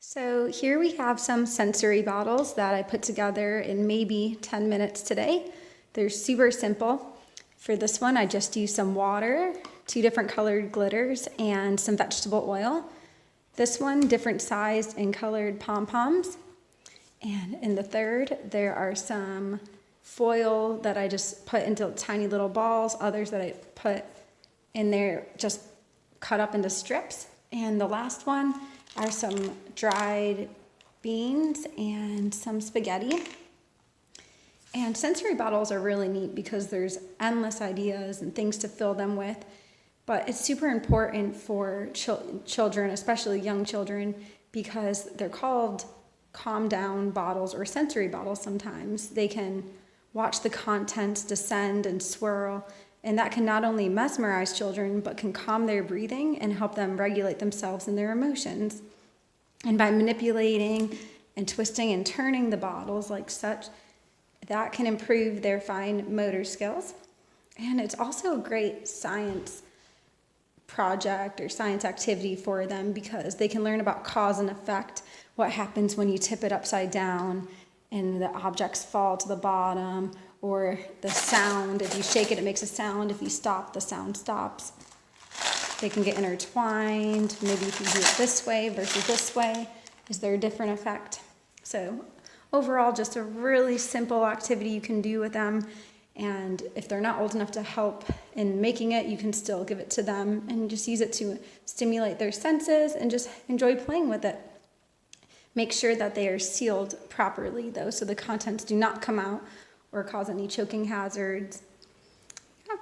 So here we have some sensory bottles that I put together in maybe 10 minutes today. They're super simple. For this one, I just used some water, 2 different colored glitters, and some vegetable oil. This one, different sized and colored pom-poms. And in the third, there are some foil that I just put into tiny little balls, others that I put in there just cut up into strips. And the last one are some dried beans and some spaghetti. And sensory bottles are really neat because there's endless ideas and things to fill them with. But it's super important for children, especially young children, because they're called calm down bottles or sensory bottles sometimes. They can watch the contents descend and swirl, and that can not only mesmerize children, but can calm their breathing and help them regulate themselves and their emotions. And by manipulating and twisting and turning the bottles like such, that can improve their fine motor skills. And it's also a great science project or science activity for them because they can learn about cause and effect, what happens when you tip it upside down and the objects fall to the bottom, or the sound, if you shake it, it makes a sound, if you stop, the sound stops. They can get intertwined, maybe if you do it this way versus this way, is there a different effect? So overall, just a really simple activity you can do with them. And if they're not old enough to help in making it, you can still give it to them and just use it to stimulate their senses and just enjoy playing with it. Make sure that they are sealed properly though, so the contents do not come out or cause any choking hazards. Yeah.